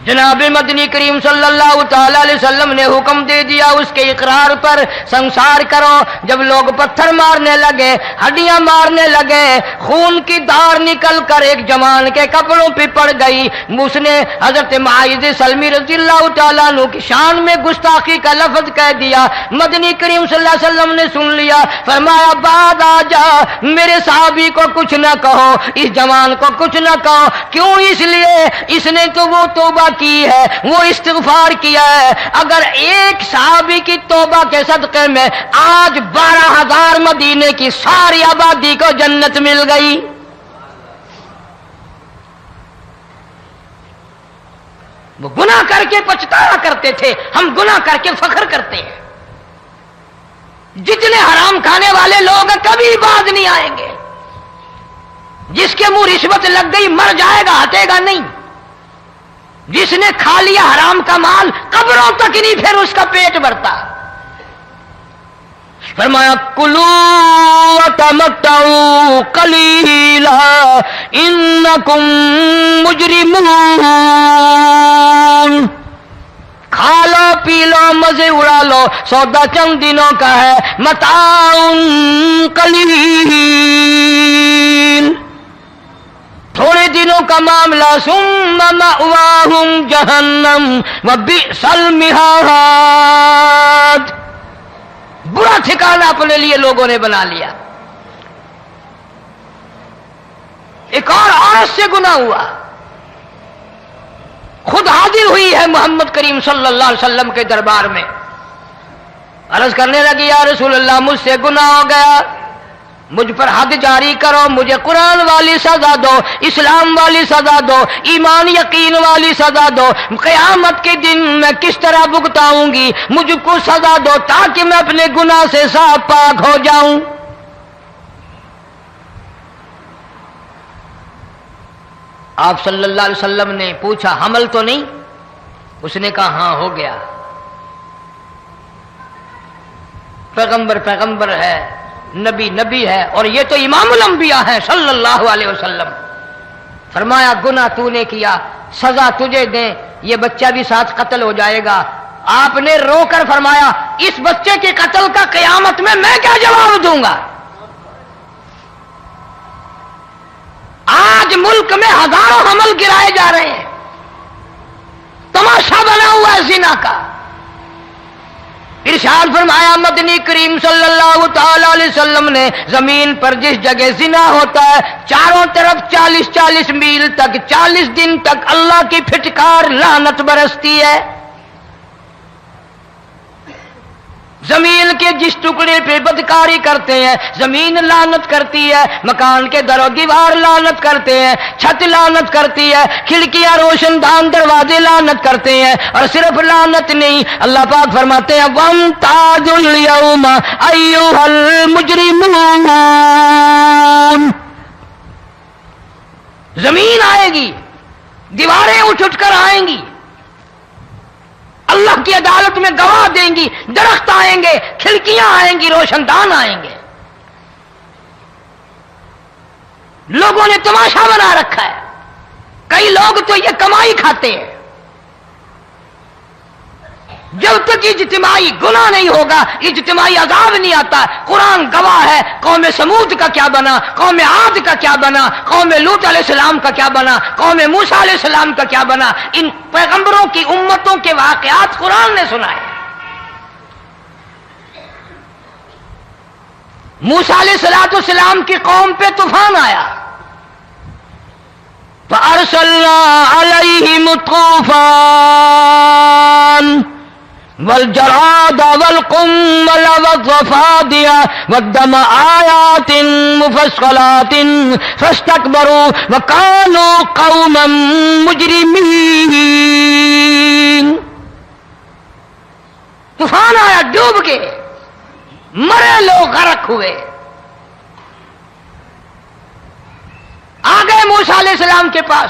جناب مدنی کریم صلی اللہ تعالی علیہ وسلم نے حکم دے دیا اس کے اقرار پر سنسار کرو. جب لوگ پتھر مارنے لگے, ہڈیاں مارنے لگے, خون کی دھار نکل کر ایک جوان کے کپڑوں پہ پڑ گئی. اس نے حضرت معاذ سلمی رضی اللہ تعالیٰ عنہ کی شان میں گستاخی کا لفظ کہہ دیا. مدنی کریم صلی اللہ علیہ وسلم نے سن لیا, فرمایا بعد آ جا, میرے صحابی کو کچھ نہ کہو, اس جوان کو کچھ نہ کہو. کیوں؟ اس لیے اس نے تو وہ توبہ کی ہے, وہ استغفار کیا ہے. اگر ایک صحابی کی توبہ کے صدقے میں آج 12,000 مدینے کی ساری آبادی کو جنت مل گئی. وہ گناہ کر کے پچھتایا کرتے تھے, ہم گناہ کر کے فخر کرتے ہیں. جتنے حرام کھانے والے لوگ کبھی باز نہیں آئیں گے. جس کے منہ رشوت لگ گئی مر جائے گا, ہٹے گا نہیں. جس نے کھا لیا حرام کا مال قبروں تک نہیں پھر اس کا پیٹ بھرتا. فرمایا کلو وتمتعوا قلیلا انکم مجرمون, کھا لو پی لو مزے اڑا لو, سودا چند دنوں کا ہے, متاع قلیل, تھوڑے دنوں کا معاملہ. ثم مأواہم جہنم وبئس المہاد, برا ٹھکانہ اپنے لیے لوگوں نے بنا لیا. ایک اور عورت سے گناہ ہوا, خود حاضر ہوئی ہے محمد کریم صلی اللہ علیہ وسلم کے دربار میں, عرض کرنے لگی یا رسول اللہ مجھ سے گناہ ہو گیا, مجھ پر حد جاری کرو, مجھے قرآن والی سزا دو, اسلام والی سزا دو, ایمان یقین والی سزا دو. قیامت کے دن میں کس طرح بھگتاؤں گی, مجھ کو سزا دو تاکہ میں اپنے گناہ سے صاف پاک ہو جاؤں. آپ صلی اللہ علیہ وسلم نے پوچھا حمل تو نہیں؟ اس نے کہا ہاں ہو گیا. پیغمبر ہے, نبی ہے, اور یہ تو امام الانبیاء ہے صلی اللہ علیہ وسلم. فرمایا گناہ تو نے کیا, سزا تجھے دیں, یہ بچہ بھی ساتھ قتل ہو جائے گا. آپ نے رو کر فرمایا اس بچے کے قتل کا قیامت میں کیا جواب دوں گا؟ آج ملک میں ہزاروں حمل گرائے جا رہے ہیں, تماشا بنا ہوا ہے زنا کا. ارشاد فرمایا مدنی کریم صلی اللہ تعالی علیہ وسلم نے زمین پر جس جگہ زنا ہوتا ہے چاروں طرف 40 میل تک 40 دن تک اللہ کی پھٹکار لعنت برستی ہے. زمین کے جس ٹکڑے پہ بدکاری کرتے ہیں زمین لعنت کرتی ہے, مکان کے در و دیوار لعنت کرتے ہیں, چھت لعنت کرتی ہے, کھڑکیاں روشن دان دروازے لعنت کرتے ہیں. اور صرف لعنت نہیں, اللہ پاک فرماتے ہیں وَامْتَازُوا الْيَوْمَ أَيُّهَا الْمُجْرِمُونَ, زمین آئے گی, دیواریں اٹھ کر آئیں گی, اللہ کی عدالت میں گواہ دیں گی, درخت آئیں گے, کھڑکیاں آئیں گی, روشن دان آئیں گے. لوگوں نے تماشا بنا رکھا ہے. کئی لوگ تو یہ کمائی کھاتے ہیں. جب تک اجتماعی گناہ نہیں ہوگا اجتماعی عذاب نہیں آتا. قرآن گواہ ہے, قوم سمود کا کیا بنا, قوم عاد کا کیا بنا, قوم لوط علیہ السلام کا کیا بنا, قوم موسیٰ علیہ السلام کا کیا بنا. ان پیغمبروں کی امتوں کے واقعات قرآن نے سنائے. موسیٰ علیہ السلام کی قوم پہ طوفان آیا, فَأَرْسَلْنَا عَلَيْهِمُ الطُّوفَانَ والجراد والقمل والضفادع والدم آيات مفصلات فاستكبروا وكانوا قوما مجرمين. طوفان آیا, ڈوب کے مرے لوگ, غرق ہوئے. آ گئے موسیٰ علیہ السلام کے پاس,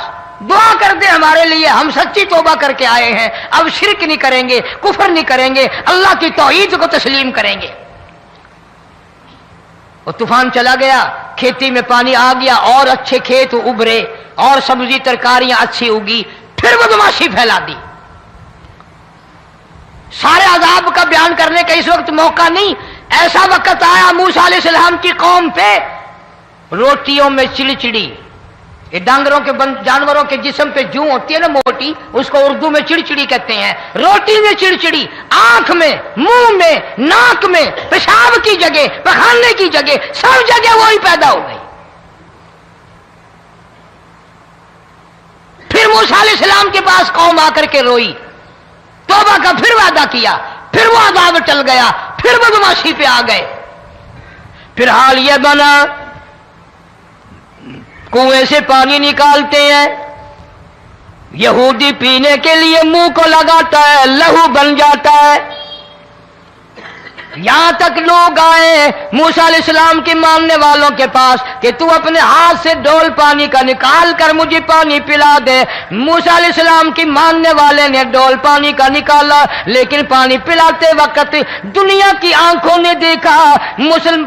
دعا کر دے ہمارے لیے, ہم سچی توبہ کر کے آئے ہیں, اب شرک نہیں کریں گے, کفر نہیں کریں گے, اللہ کی توحید کو تسلیم کریں گے. اور طوفان چلا گیا, کھیتی میں پانی آ گیا, اور اچھے کھیت ابھرے, اور سبزی ترکاریاں اچھی اگی. پھر بدماشی پھیلا دی. سارے عذاب کا بیان کرنے کا اس وقت موقع نہیں. ایسا وقت آیا موسیٰ علیہ السلام کی قوم پہ روٹیوں میں چڑچڑی. یہ ڈانگروں کے جانوروں کے جسم پہ جوں ہوتی ہے نا موٹی, اس کو اردو میں چڑچڑی کہتے ہیں. روٹی میں چڑچڑی, آنکھ میں, منہ میں, ناک میں, پیشاب کی جگہ, پخانے کی جگہ, سب جگہ وہی پیدا ہو گئی. پھر موسیٰ علیہ السلام کے پاس قوم آ کر کے روئی, توبہ کا پھر وعدہ کیا, پھر وہ عذاب ٹل گیا, پھر بدماشی پہ آ گئے. پھر حال یہ بنا کنویں سے پانی نکالتے ہیں, یہودی پینے کے لیے منہ کو لگاتا ہے, لہو بن جاتا ہے. یہاں تک لوگ آئے موسیٰ علیہ السلام کی ماننے والوں کے پاس کہ تو اپنے ہاتھ سے ڈول پانی کا نکال کر مجھے پانی پلا دے. موسیٰ علیہ السلام کی ماننے والے نے ڈول پانی کا نکالا, لیکن پانی پلاتے وقت دنیا کی آنکھوں نے دیکھا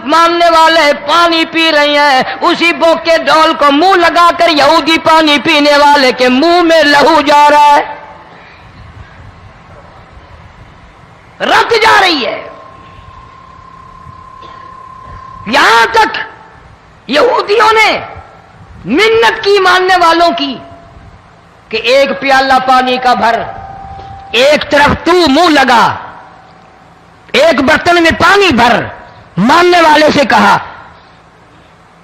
ماننے والے پانی پی رہے ہیں, اسی بوک کے ڈول کو منہ لگا کر یہودی پانی پینے والے کے منہ میں لہو جا رہا ہے, رت جا رہی ہے. یہاں تک یہودیوں نے منت کی ماننے والوں کی کہ ایک پیالہ پانی کا بھر, ایک طرف تو منہ لگا, ایک برتن میں پانی بھر. ماننے والے سے کہا,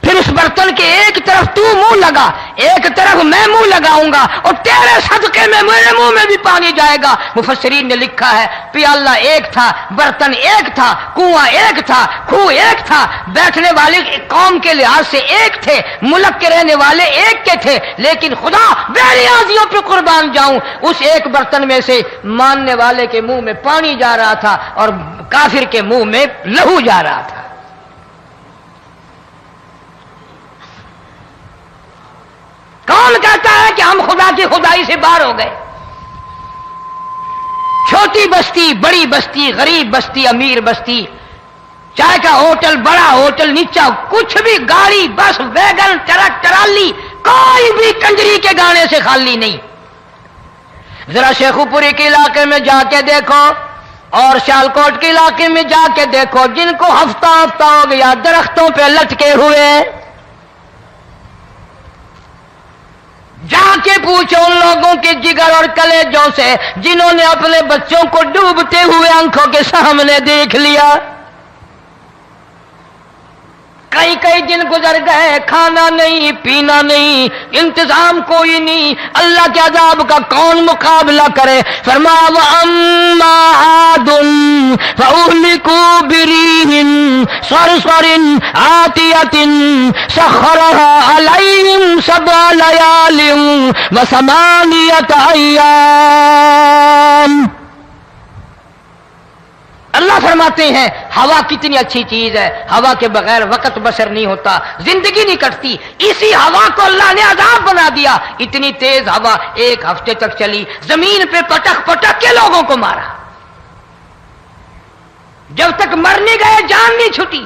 پھر اس برتن کے ایک طرف تو منہ لگا, ایک طرف میں منہ لگاؤں گا, اور تیرے صدقے میں میرے منہ میں بھی پانی جائے گا. مفسرین نے لکھا ہے پیالہ ایک تھا, برتن ایک تھا, کنواں ایک تھا, کھو ایک تھا, بیٹھنے والے قوم کے لحاظ سے ایک تھے, ملک کے رہنے والے ایک کے تھے, لیکن خدا بے نیازیوں پہ قربان جاؤں, اس ایک برتن میں سے ماننے والے کے منہ میں پانی جا رہا تھا اور کافر کے منہ میں لہو جا رہا تھا. کون کہتا ہے کہ ہم خدا کی خدائی سے باہر ہو گئے؟ چھوٹی بستی, بڑی بستی, غریب بستی, امیر بستی, چائے کا ہوٹل, بڑا ہوٹل, نیچا کچھ بھی, گاڑی, بس, ویگن, ٹرک, ٹرالی, کوئی بھی کنجری کے گانے سے خالی نہیں. ذرا شیخو پوری کے علاقے میں جا کے دیکھو اور سیالکوٹ کے علاقے میں جا کے دیکھو, جن کو ہفتہ ہفتہ ہو گیا درختوں پہ لٹکے ہوئے, جا کے پوچھو ان لوگوں کے جگر اور کلیجوں سے جنہوں نے اپنے بچوں کو ڈوبتے ہوئے آنکھوں کے سامنے دیکھ لیا. کئی کئی دن گزر گئے, کھانا نہیں, پینا نہیں, انتظام کوئی نہیں, اللہ کے عذاب کا کون مقابلہ کرے؟ فرمایا وَأَمَّا عَادٌ فَأُهْلِكُوا بِرِيحٍ صَرْصَرٍ عَاتِيَةٍ سَخَّرَهَا عَلَيْهِمْ سَبْعَ لَيَالٍ وَثَمَانِيَةَ أَيَّامٍ. اللہ فرماتے ہیں ہوا کتنی اچھی چیز ہے, ہوا کے بغیر وقت بسر نہیں ہوتا, زندگی نہیں کٹتی. اسی ہوا کو اللہ نے عذاب بنا دیا. اتنی تیز ہوا ایک ہفتے تک چلی, زمین پہ پٹک پٹک کے لوگوں کو مارا, جب تک مر نہیں گئے جان نہیں چھٹی.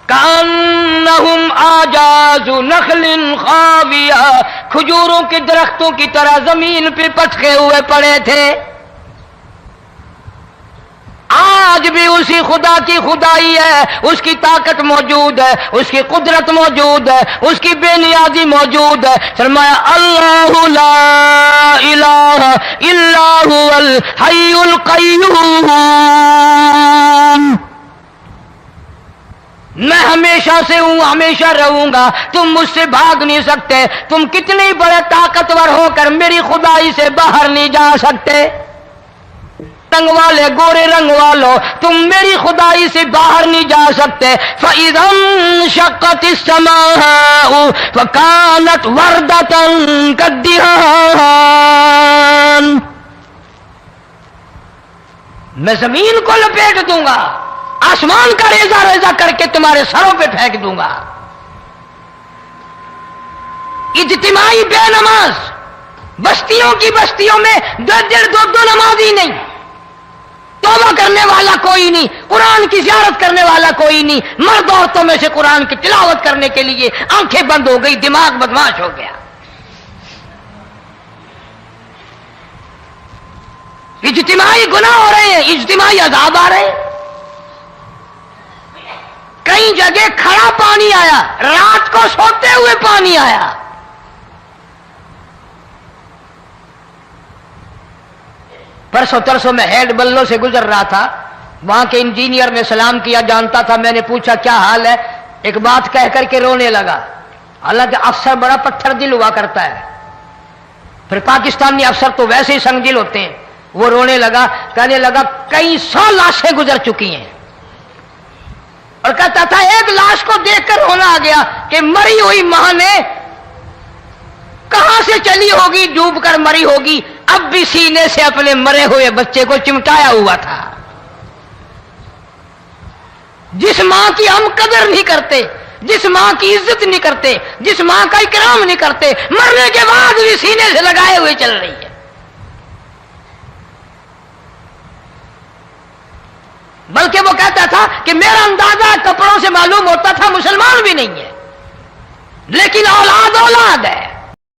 کأنہم اعجاز نخل خاویہ, کھجوروں کے درختوں کی طرح زمین پہ پٹکے ہوئے پڑے تھے. آج بھی اسی خدا کی خدائی ہے, اس کی طاقت موجود ہے, اس کی قدرت موجود ہے, اس کی بے نیازی موجود ہے. فرمایا اللہ لا الہ الا هو الحی القیوم, میں ہمیشہ سے ہوں, ہمیشہ رہوں گا, تم مجھ سے بھاگ نہیں سکتے. تم کتنے بڑے طاقتور ہو کر میری خدائی سے باہر نہیں جا سکتے. رنگ والے, گورے رنگ والو, تم میری خدائی سے باہر نہیں جا سکتے. فَإِذَا انشَقَّتِ السَّمَاءُ فَكَانَتْ وَرْدَةً كَالدِّهَانِ, میں زمین کو لپیٹ دوں گا, آسمان کا ریزہ ریزہ کر کے تمہارے سروں پہ پھینک دوں گا. اجتماعی بے نماز, بستیوں کی بستیوں میں دو نمازی نہیں, توبہ کرنے والا کوئی نہیں, قرآن کی زیارت کرنے والا کوئی نہیں. مرد عورتوں میں سے قرآن کی تلاوت کرنے کے لیے آنکھیں بند ہو گئی, دماغ بدماش ہو گیا. اجتماعی گناہ ہو رہے ہیں، اجتماعی عذاب آ رہے ہیں. کئی جگہ کھڑا پانی آیا، رات کو سوتے ہوئے پانی آیا. پرسوں ترسوں میں ہیڈ بلو سے گزر رہا تھا، وہاں کے انجینئر نے سلام کیا، جانتا تھا. میں نے پوچھا کیا حال ہے، ایک بات کہہ کر کے رونے لگا. حالانکہ افسر بڑا پتھر دل ہوا کرتا ہے، پھر پاکستانی افسر تو ویسے ہی سنگ دل ہوتے ہیں. وہ رونے لگا، کہنے لگا کئی 100 لاشیں گزر چکی ہیں، اور کہتا تھا ایک لاش کو دیکھ کر رونا آ گیا کہ مری ہوئی ماں نے کہاں سے چلی ہوگی، ڈوب کر مری ہوگی، اب بھی سینے سے اپنے مرے ہوئے بچے کو چمٹایا ہوا تھا. جس ماں کی ہم قدر نہیں کرتے، جس ماں کی عزت نہیں کرتے، جس ماں کا اکرام نہیں کرتے، مرنے کے بعد بھی سینے سے لگائے ہوئے چل رہی ہے. بلکہ وہ کہتا تھا کہ میرا اندازہ کپڑوں سے معلوم ہوتا تھا مسلمان بھی نہیں ہے، لیکن اولاد اولاد ہے.